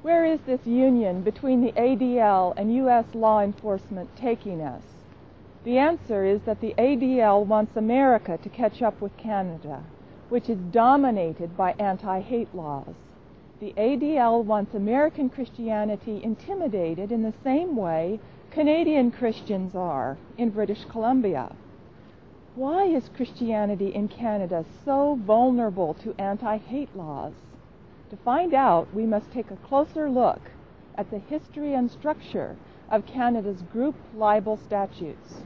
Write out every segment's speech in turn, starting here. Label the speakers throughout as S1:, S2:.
S1: Where is this union between the ADL and U.S. law enforcement taking us? The answer is that the ADL wants America to catch up with Canada, which is dominated by anti-hate laws. The ADL wants American Christianity intimidated in the same way Canadian Christians are in British Columbia. Why is Christianity in Canada so vulnerable to anti-hate laws? To find out, we must take a closer look at the history and structure of Canada's group libel statutes.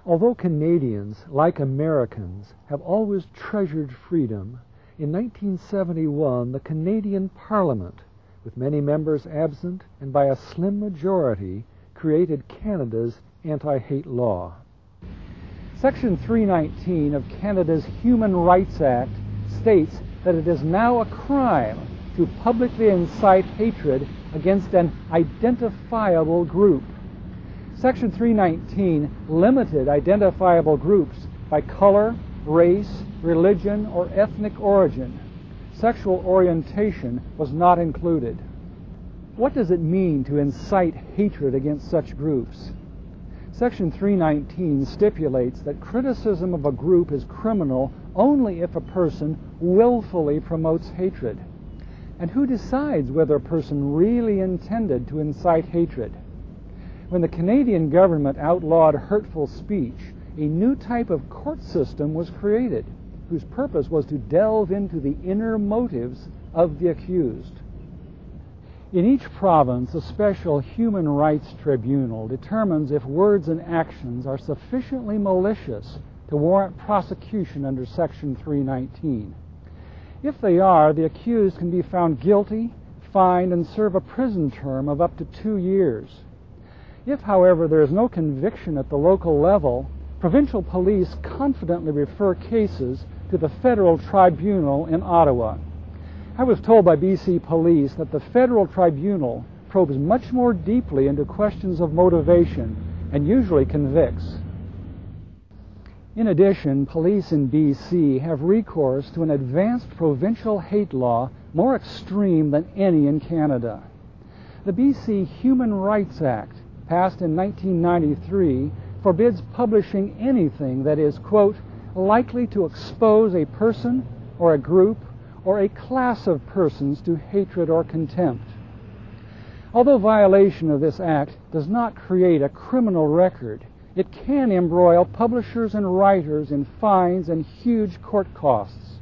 S2: Although Canadians, like Americans, have always treasured freedom, in 1971 the Canadian Parliament, with many members absent and by a slim majority, created Canada's anti-hate law. Section 319 of Canada's Human Rights Act states that it is now a crime to publicly incite hatred against an identifiable group. Section 319 limited identifiable groups by color, race, religion, or ethnic origin. Sexual orientation was not included. What does it mean to incite hatred against such groups? Section 319 stipulates that criticism of a group is criminal only if a person willfully promotes hatred. And who decides whether a person really intended to incite hatred? When the Canadian government outlawed hurtful speech, a new type of court system was created, whose purpose was to delve into the inner motives of the accused. In each province, a special human rights tribunal determines if words and actions are sufficiently malicious to warrant prosecution under Section 319. If they are, the accused can be found guilty, fined, and serve a prison term of up to 2 years. If, however, there is no conviction at the local level, provincial police confidently refer cases to the federal tribunal in Ottawa. I was told by BC Police that the federal tribunal probes much more deeply into questions of motivation and usually convicts. In addition, police in BC have recourse to an advanced provincial hate law more extreme than any in Canada. The BC Human Rights Act, passed in 1993, forbids publishing anything that is, quote, likely to expose a person or a group or a class of persons to hatred or contempt. Although violation of this act does not create a criminal record, it can embroil publishers and writers in fines and huge court costs.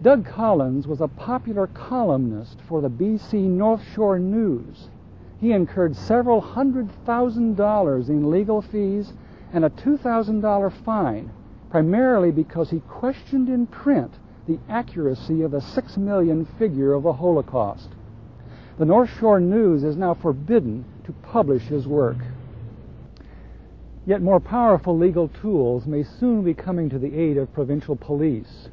S2: Doug Collins was a popular columnist for the BC North Shore News. He incurred several $100,000 in legal fees and a $2,000 fine, primarily because he questioned in print the accuracy of the 6 million figure of the Holocaust. The North Shore News is now forbidden to publish his work. Yet more powerful legal tools may soon be coming to the aid of provincial police.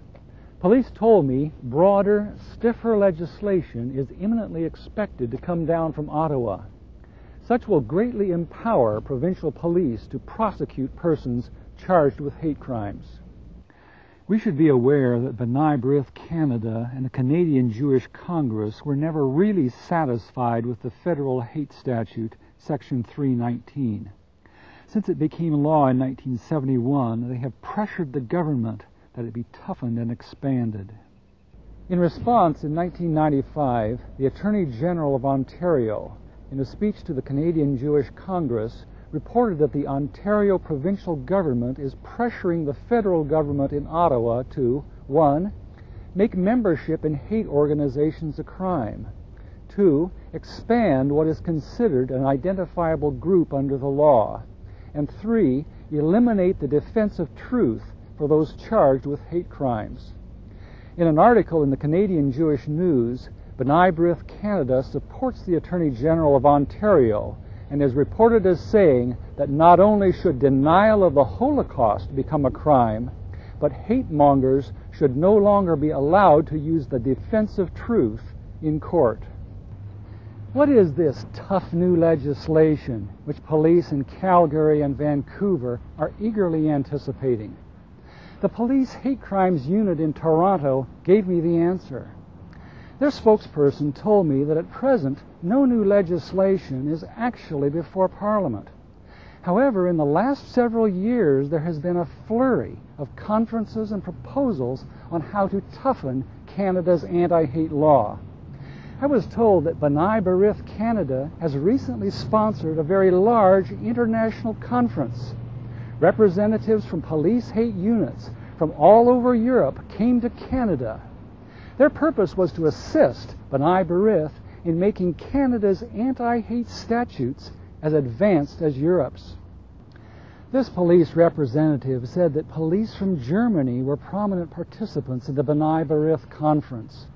S2: Police told me broader, stiffer legislation is imminently expected to come down from Ottawa. Such will greatly empower provincial police to prosecute persons charged with hate crimes. We should be aware that B'nai B'rith Canada and the Canadian Jewish Congress were never really satisfied with the federal hate statute, Section 319. Since it became law in 1971, they have pressured the government that it be toughened and expanded. In response, in 1995, the Attorney General of Ontario, in a speech to the Canadian Jewish Congress, reported that the Ontario provincial government is pressuring the federal government in Ottawa to, 1, make membership in hate organizations a crime, 2, expand what is considered an identifiable group under the law, and 3, eliminate the defense of truth for those charged with hate crimes. In an article in the Canadian Jewish News, B'nai B'rith Canada supports the Attorney General of Ontario and is reported as saying that not only should denial of the Holocaust become a crime, but hate mongers should no longer be allowed to use the defense of truth in court. What is this tough new legislation which police in Calgary and Vancouver are eagerly anticipating? The Police Hate Crimes Unit in Toronto gave me the answer.
S3: Their spokesperson told me that at present no new legislation is actually before Parliament. However, in the last several years there has been a flurry of conferences and proposals on how to toughen Canada's anti-hate law. I was told that B'nai B'rith Canada has recently sponsored a very large international conference. Representatives from police hate units from all over Europe came to Canada. Their purpose was to assist B'nai B'rith in making Canada's anti-hate statutes as advanced as Europe's. This police representative said that police from Germany were prominent participants in the B'nai B'rith conference.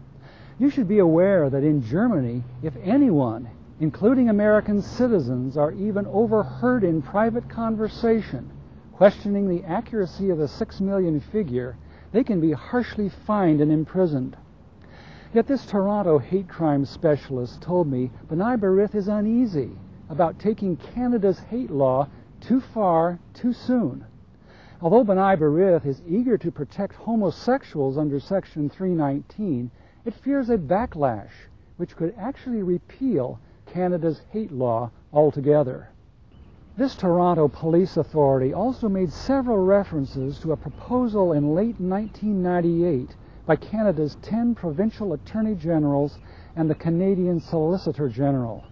S3: You should be aware that in Germany, if anyone, including American citizens, are even overheard in private conversation, questioning the accuracy of the 6 million figure, they can be harshly fined and imprisoned. Yet this Toronto hate crime specialist told me B'nai B'rith is uneasy about taking Canada's hate law too far, too soon. Although B'nai B'rith is eager to protect homosexuals under Section 319, it fears a backlash which could actually repeal Canada's hate law altogether. This Toronto police authority also made several references to a proposal in late 1998 by Canada's 10 provincial attorney generals and the Canadian Solicitor General.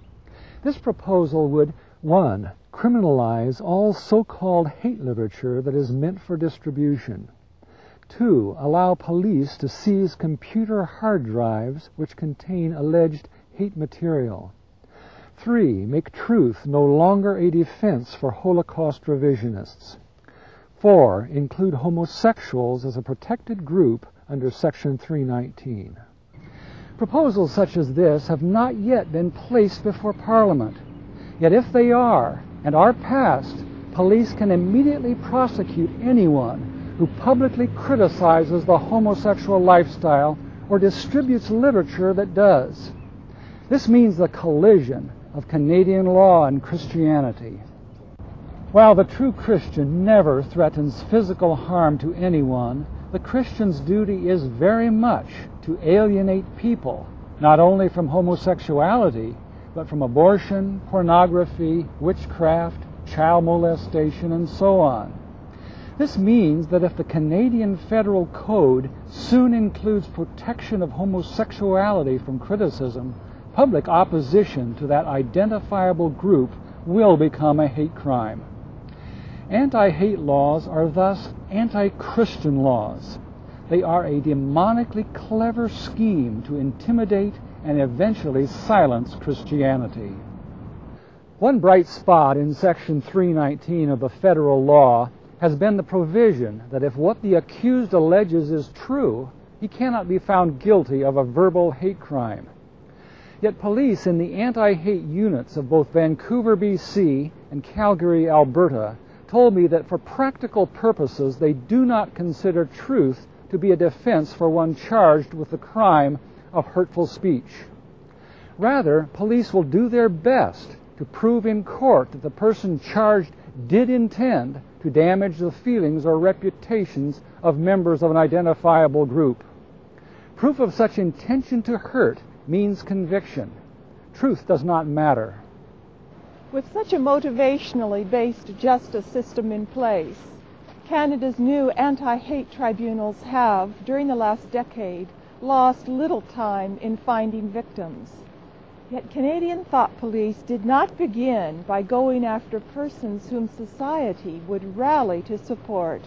S3: This proposal would, 1. Criminalize all so-called hate literature that is meant for distribution. 2. Allow police to seize computer hard drives which contain alleged hate material. 3. Make truth no longer a defense for Holocaust revisionists. 4. Include homosexuals as a protected group under Section 319. Proposals such as this have not yet been placed before Parliament. Yet if they are, and are passed, police can immediately prosecute anyone who publicly criticizes the homosexual lifestyle or distributes literature that does. This means the collision of Canadian law and Christianity. While the true Christian never threatens physical harm to anyone, the Christian's duty is very much to alienate people, not only from homosexuality, but from abortion, pornography, witchcraft, child molestation, and so on. This means that if the Canadian Federal Code soon includes protection of homosexuality from criticism, public opposition to that identifiable group will become a hate crime. Anti-hate laws are thus anti-Christian laws. They are a demonically clever scheme to intimidate and eventually silence Christianity. One bright spot in Section 319 of the federal law has been the provision that if what the accused alleges is true, he cannot be found guilty of a verbal hate crime. Yet police in the anti-hate units of both Vancouver, BC and Calgary, Alberta, told me that for practical purposes they do not consider truth to be a defense for one charged with the crime of hurtful speech. Rather, police will do their best to prove in court that the person charged did intend to damage the feelings or reputations of members of an identifiable group. Proof of such intention to hurt means conviction. Truth does not matter.
S1: With such a motivationally based justice system in place, Canada's new anti-hate tribunals have, during the last decade, lost little time in finding victims. Yet Canadian thought police did not begin by going after persons whom society would rally to support.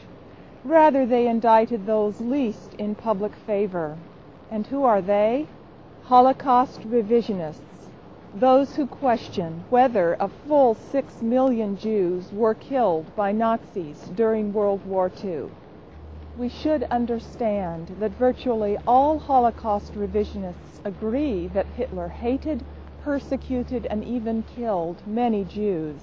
S1: Rather, they indicted those least in public favor. And who are they? Holocaust revisionists, those who question whether a full 6 million Jews were killed by Nazis during World War II. We should understand that virtually all Holocaust revisionists agree that Hitler hated, persecuted, and even killed many Jews.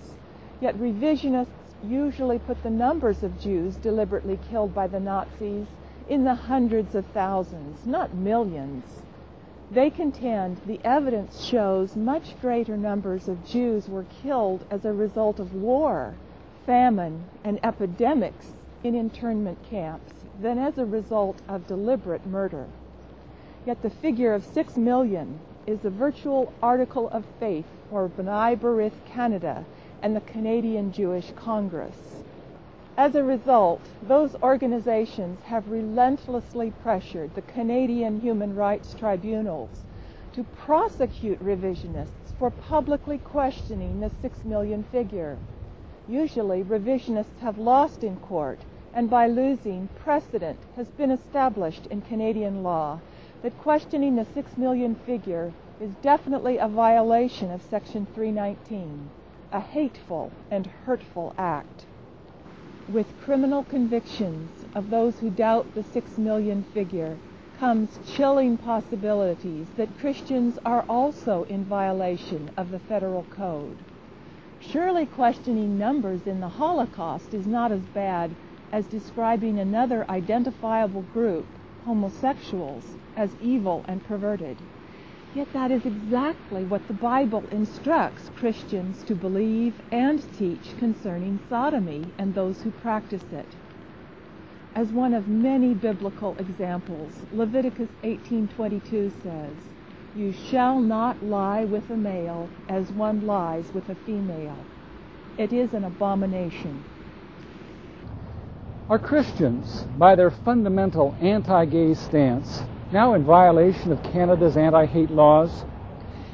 S1: Yet revisionists usually put the numbers of Jews deliberately killed by the Nazis in the hundreds of thousands, not millions. They contend the evidence shows much greater numbers of Jews were killed as a result of war, famine, and epidemics in internment camps than as a result of deliberate murder. Yet the figure of 6 million is a virtual article of faith for B'nai B'rith Canada and the Canadian Jewish Congress. As a result, those organizations have relentlessly pressured the Canadian human rights tribunals to prosecute revisionists for publicly questioning the 6 million figure. Usually, revisionists have lost in court, and by losing, precedent has been established in Canadian law that questioning the 6 million figure is definitely a violation of Section 319, a hateful and hurtful act. With criminal convictions of those who doubt the 6 million figure comes chilling possibilities that Christians are also in violation of the federal code. Surely questioning numbers in the Holocaust is not as bad as describing another identifiable group, homosexuals, as evil and perverted. Yet that is exactly what the Bible instructs Christians to believe and teach concerning sodomy and those who practice it. As one of many biblical examples, Leviticus 18:22 says, "You shall not lie with a male as one lies with a female. It is an abomination."
S3: Are Christians, by their fundamental anti-gay stance, now in violation of Canada's anti-hate laws?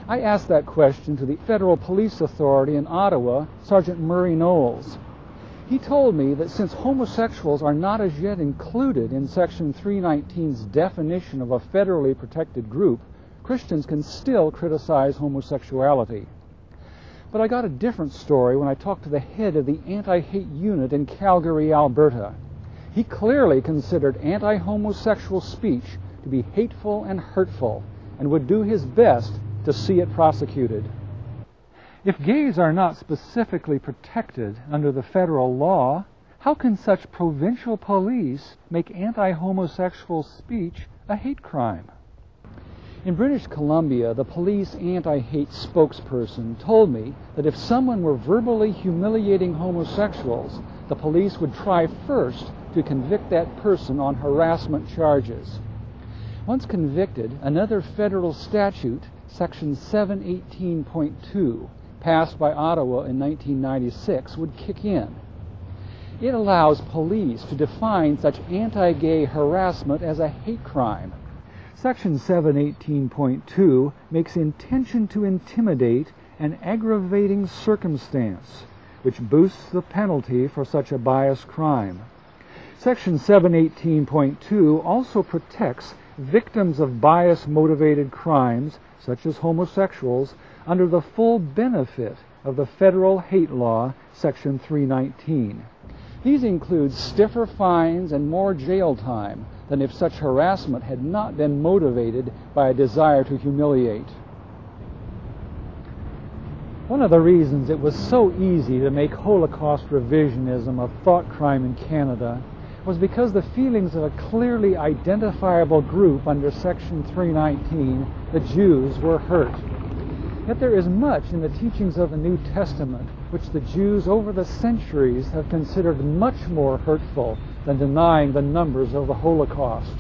S3: I asked that question to the Federal Police Authority in Ottawa, Sergeant Murray Knowles. He told me that since homosexuals are not as yet included in Section 319's definition of a federally protected group, Christians can still criticize homosexuality. But I got a different story when I talked to the head of the anti-hate unit in Calgary, Alberta. He clearly considered anti-homosexual speech to be hateful and hurtful, and would do his best to see it prosecuted.
S2: If gays are not specifically protected under the federal law, how can such provincial police make anti-homosexual speech a hate crime?
S3: In British Columbia, the police anti-hate spokesperson told me that if someone were verbally humiliating homosexuals, the police would try first to convict that person on harassment charges. Once convicted, another federal statute, Section 718.2, passed by Ottawa in 1996, would kick in. It allows police to define such anti-gay harassment as a hate crime.
S2: Section 718.2 makes intention to intimidate an aggravating circumstance, which boosts the penalty for such a biased crime. Section 718.2 also protects victims of bias-motivated crimes, such as homosexuals, under the full benefit of the federal hate law, Section 319.
S3: These include stiffer fines and more jail time than if such harassment had not been motivated by a desire to humiliate.
S2: One of the reasons it was so easy to make Holocaust revisionism a thought crime in Canada was because the feelings of a clearly identifiable group under Section 319, the Jews, were hurt. Yet there is much in the teachings of the New Testament which the Jews over the centuries have considered much more hurtful than denying the numbers of the Holocaust.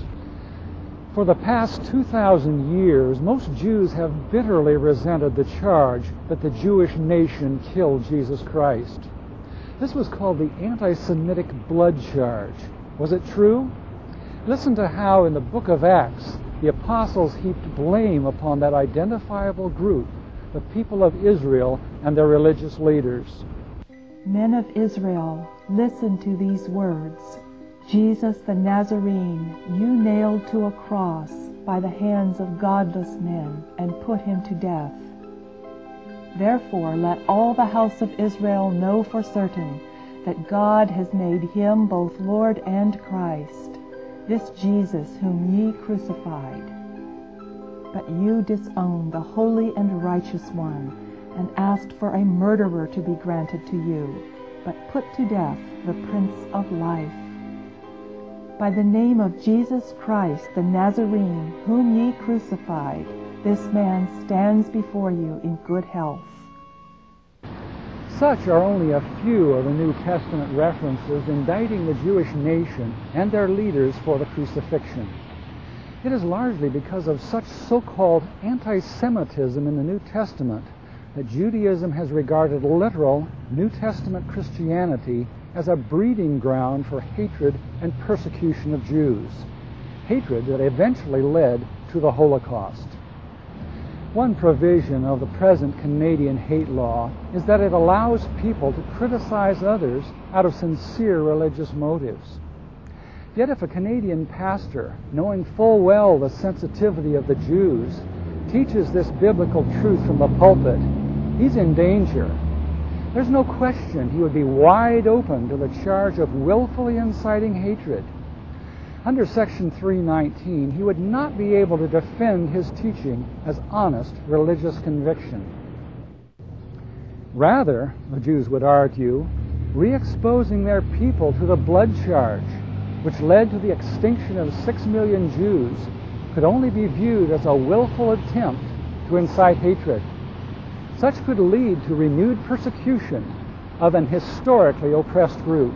S2: For the past 2,000 years, most Jews have bitterly resented the charge that the Jewish nation killed Jesus Christ. This was called the anti-Semitic blood charge. Was it true? Listen to how in the book of Acts the apostles heaped blame upon that identifiable group, the people of Israel and their religious leaders.
S1: Men of Israel, listen to these words. Jesus the Nazarene you nailed to a cross by the hands of godless men and put him to death. Therefore let all the house of Israel know for certain that God has made him both Lord and Christ, this Jesus whom ye crucified. But you disowned the holy and righteous one, and asked for a murderer to be granted to you, but put to death the Prince of Life. By the name of Jesus Christ the Nazarene, whom ye crucified, this man stands before you in good health.
S2: Such are only a few of the New Testament references indicting the Jewish nation and their leaders for the crucifixion.
S3: It is largely because of such so-called anti-Semitism in the New Testament that Judaism has regarded literal New Testament Christianity as a breeding ground for hatred and persecution of Jews, hatred that eventually led to the Holocaust. One provision of the present Canadian hate law is that it allows people to criticize others out of sincere religious motives. Yet if a Canadian pastor, knowing full well the sensitivity of the Jews, teaches this biblical truth from the pulpit, he's in danger. There's no question he would be wide open to the charge of willfully inciting hatred. Under Section 319, he would not be able to defend his teaching as honest religious conviction. Rather, the Jews would argue, re-exposing their people to the blood charge, which led to the extinction of 6 million Jews, could only be viewed as a willful attempt to incite hatred. Such could lead to renewed persecution of an historically oppressed group.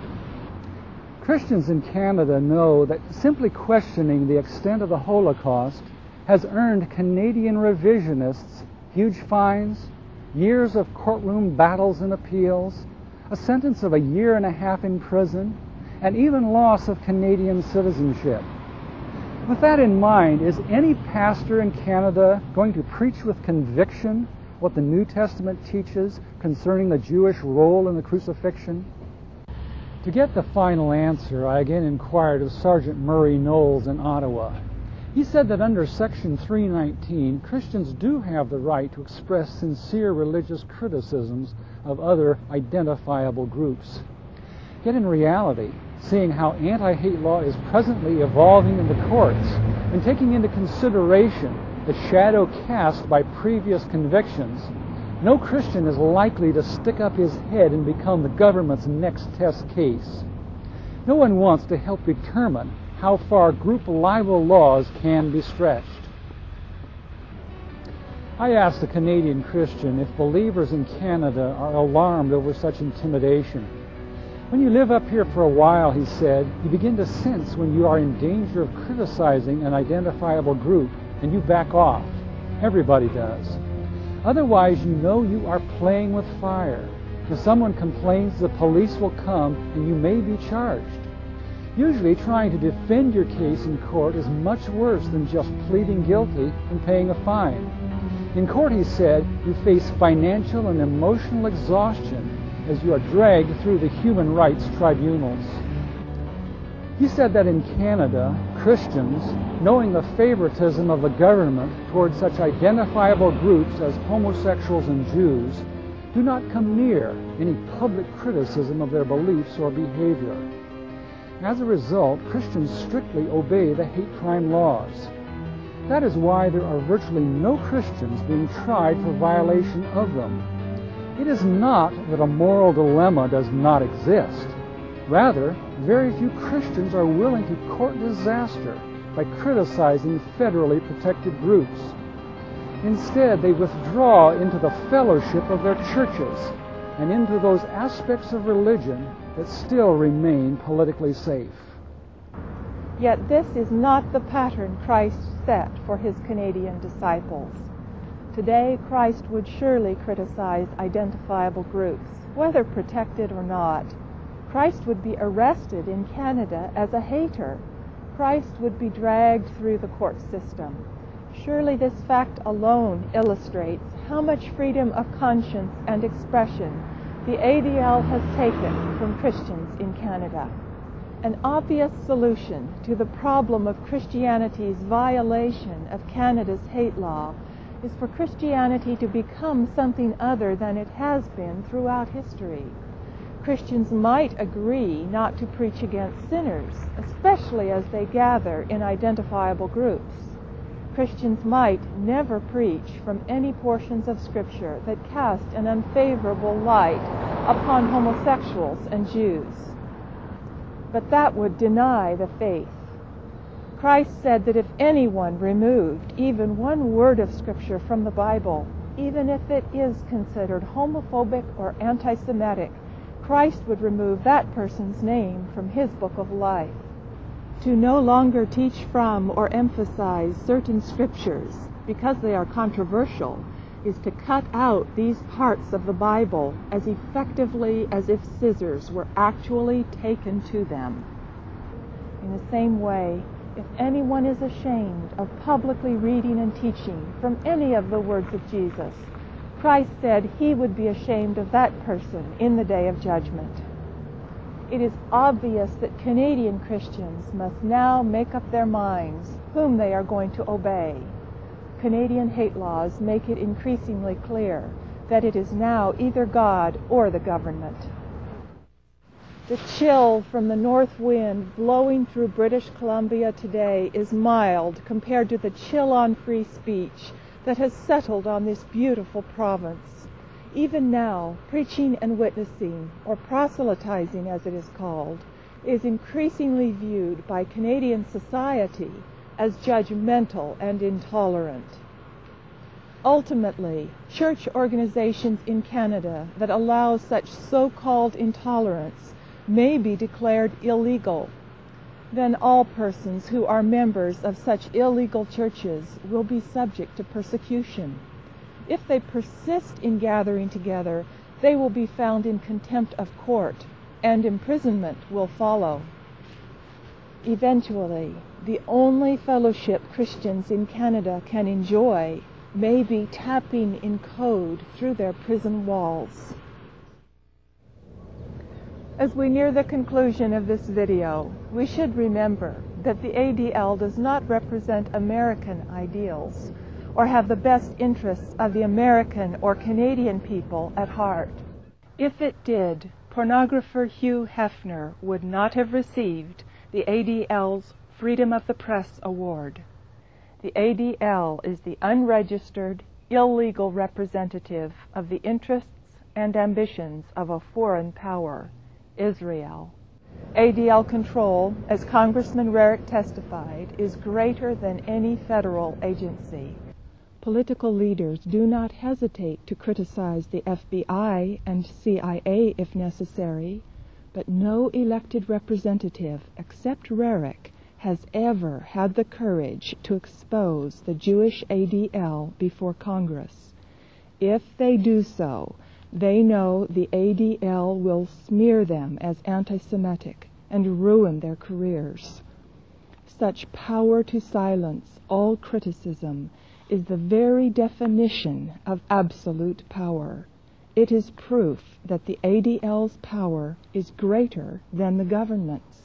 S3: Christians in Canada know that simply questioning the extent of the Holocaust has earned Canadian revisionists huge fines, years of courtroom battles and appeals, a sentence of 1.5 years in prison, and even loss of Canadian citizenship. With that in mind, is any pastor in Canada going to preach with conviction what the New Testament teaches concerning the Jewish role in the crucifixion? To get the final answer, I again inquired of Sergeant Murray Knowles in Ottawa. He said that under Section 319, Christians do have the right to express sincere religious criticisms of other identifiable groups. Yet in reality, seeing how anti-hate law is presently evolving in the courts and taking into consideration the shadow cast by previous convictions, no Christian is likely to stick up his head and become the government's next test case. No one wants to help determine how far group libel laws can be stretched. I asked a Canadian Christian if believers in Canada are alarmed over such intimidation. When you live up here for a while, he said, you begin to sense when you are in danger of criticizing an identifiable group, and you back off. Everybody does. Otherwise, you know you are playing with fire. If someone complains, the police will come and you may be charged. Usually, trying to defend your case in court is much worse than just pleading guilty and paying a fine. In court, he said, you face financial and emotional exhaustion as you are dragged through the human rights tribunals. He said that in Canada, Christians, knowing the favoritism of the government towards such identifiable groups as homosexuals and Jews, do not come near any public criticism of their beliefs or behavior. As a result, Christians strictly obey the hate crime laws. That is why there are virtually no Christians being tried for violation of them. It is not that a moral dilemma does not exist. Rather, very few Christians are willing to court disaster by criticizing federally protected groups. Instead, they withdraw into the fellowship of their churches and into those aspects of religion that still remain politically safe.
S1: Yet this is not the pattern Christ set for his Canadian disciples. Today, Christ would surely criticize identifiable groups, whether protected or not. Christ would be arrested in Canada as a hater. Christ would be dragged through the court system. Surely this fact alone illustrates how much freedom of conscience and expression the ADL has taken from Christians in Canada. An obvious solution to the problem of Christianity's violation of Canada's hate law is for Christianity to become something other than it has been throughout history. Christians might agree not to preach against sinners, especially as they gather in identifiable groups. Christians might never preach from any portions of Scripture that cast an unfavorable light upon homosexuals and Jews. But that would deny the faith. Christ said that if anyone removed even one word of Scripture from the Bible, even if it is considered homophobic or anti-Semitic, Christ would remove that person's name from his book of life. To no longer teach from or emphasize certain scriptures because they are controversial is to cut out these parts of the Bible as effectively as if scissors were actually taken to them. In the same way, if anyone is ashamed of publicly reading and teaching from any of the words of Jesus, Christ said he would be ashamed of that person in the day of judgment. It is obvious that Canadian Christians must now make up their minds whom they are going to obey. Canadian hate laws make it increasingly clear that it is now either God or the government. The chill from the north wind blowing through British Columbia today is mild compared to the chill on free speech that has settled on this beautiful province. Even now, preaching and witnessing, or proselytizing as it is called, is increasingly viewed by Canadian society as judgmental and intolerant. Ultimately, church organizations in Canada that allow such so-called intolerance may be declared illegal. Then all persons who are members of such illegal churches will be subject to persecution. If they persist in gathering together, they will be found in contempt of court, and imprisonment will follow. Eventually, the only fellowship Christians in Canada can enjoy may be tapping in code through their prison walls. As we near the conclusion of this video, we should remember that the ADL does not represent American ideals or have the best interests of the American or Canadian people at heart. If it did, pornographer Hugh Hefner would not have received the ADL's Freedom of the Press Award. The ADL is the unregistered, illegal representative of the interests and ambitions of a foreign power, Israel. ADL control, as Congressman Rarick testified, is greater than any federal agency. Political leaders do not hesitate to criticize the FBI and CIA if necessary, but no elected representative except Rarick has ever had the courage to expose the Jewish ADL before Congress. If they do so, they know the ADL will smear them as anti-Semitic and ruin their careers. Such power to silence all criticism is the very definition of absolute power. It is proof that the ADL's power is greater than the government's.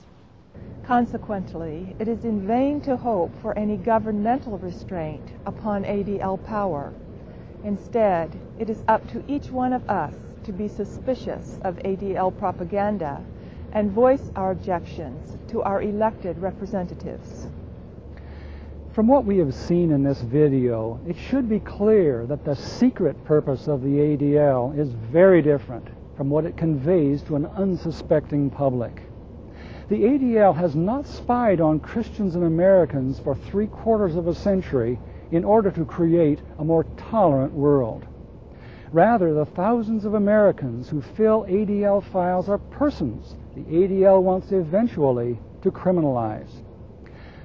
S1: Consequently, it is in vain to hope for any governmental restraint upon ADL power. Instead, it is up to each one of us to be suspicious of ADL propaganda and voice our objections to our elected representatives.
S3: From what we have seen in this video, it should be clear that the secret purpose of the ADL is very different from what it conveys to an unsuspecting public. The ADL has not spied on Christians and Americans for 3/4 of a century in order to create a more tolerant world. Rather, the thousands of Americans who fill ADL files are persons the ADL wants eventually to criminalize.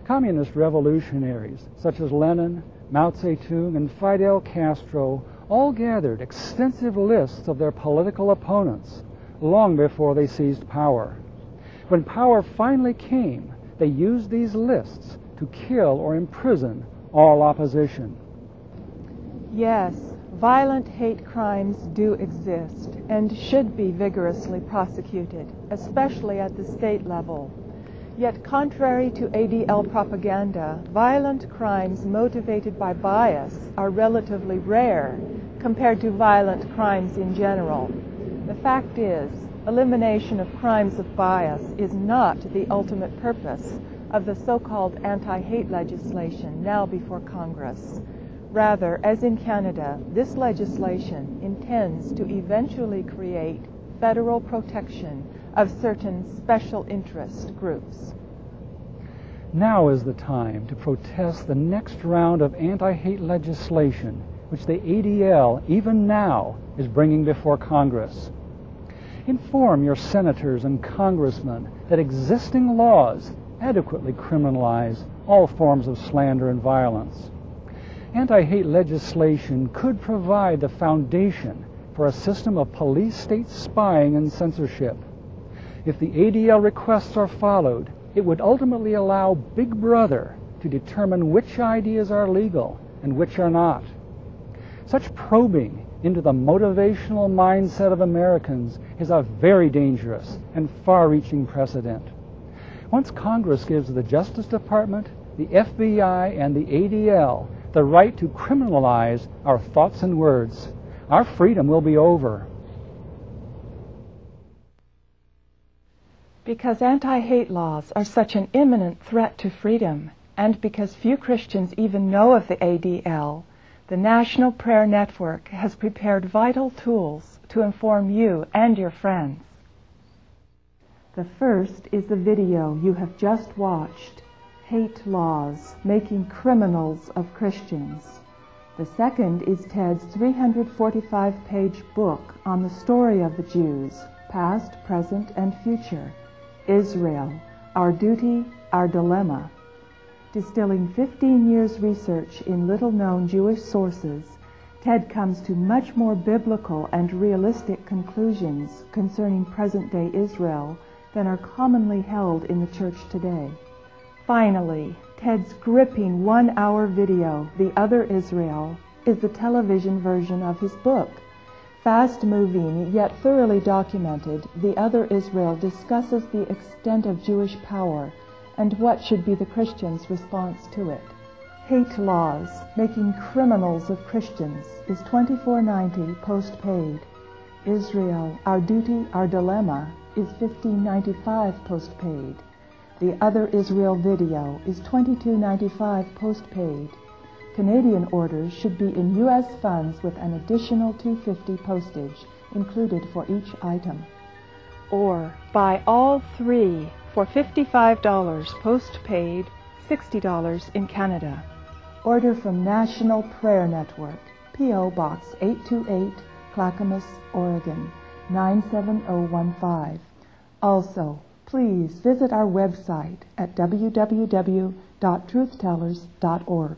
S3: Communist revolutionaries such as Lenin, Mao Zedong, and Fidel Castro all gathered extensive lists of their political opponents long before they seized power. When power finally came, they used these lists to kill or imprison all opposition.
S1: Yes, violent hate crimes do exist and should be vigorously prosecuted, especially at the state level. Yet, contrary to ADL propaganda, violent crimes motivated by bias are relatively rare compared to violent crimes in general. The fact is, elimination of crimes of bias is not the ultimate purpose of the so-called anti-hate legislation now before Congress. Rather, as in Canada, this legislation intends to eventually create federal protection of certain special interest groups.
S3: Now is the time to protest the next round of anti-hate legislation which the ADL, even now, is bringing before Congress. Inform your senators and congressmen that existing laws adequately criminalize all forms of slander and violence. Anti-hate legislation could provide the foundation for a system of police-state spying and censorship. If the ADL requests are followed, it would ultimately allow Big Brother to determine which ideas are legal and which are not. Such probing into the motivational mindset of Americans is a very dangerous and far-reaching precedent. Once Congress gives the Justice Department, the FBI, and the ADL the right to criminalize our thoughts and words, our freedom will be over.
S1: Because anti-hate laws are such an imminent threat to freedom, and because few Christians even know of the ADL, the National Prayer Network has prepared vital tools to inform you and your friends. The first is the video you have just watched, Hate Laws, Making Criminals of Christians. The second is Ted's 345-page book on the story of the Jews, past, present, and future, Israel, Our Duty, Our Dilemma. Distilling 15 years' research in little-known Jewish sources, Ted comes to much more biblical and realistic conclusions concerning present-day Israel than are commonly held in the church today. Finally, Ted's gripping one-hour video, The Other Israel, is the television version of his book. Fast-moving, yet thoroughly documented, The Other Israel discusses the extent of Jewish power and what should be the Christian's response to it. Hate Laws, Making Criminals of Christians is $24.90 post-paid. Israel, Our Duty, Our Dilemma is $15.95 post-paid. The Other Israel video is $22.95 post-paid. Canadian orders should be in U.S. funds with an additional $2.50 postage included for each item. Or buy all three for $55 post-paid, $60 in Canada. Order from National Prayer Network, P.O. Box 828, Clackamas, Oregon, 97015. Also, please visit our website at www.truthtellers.org.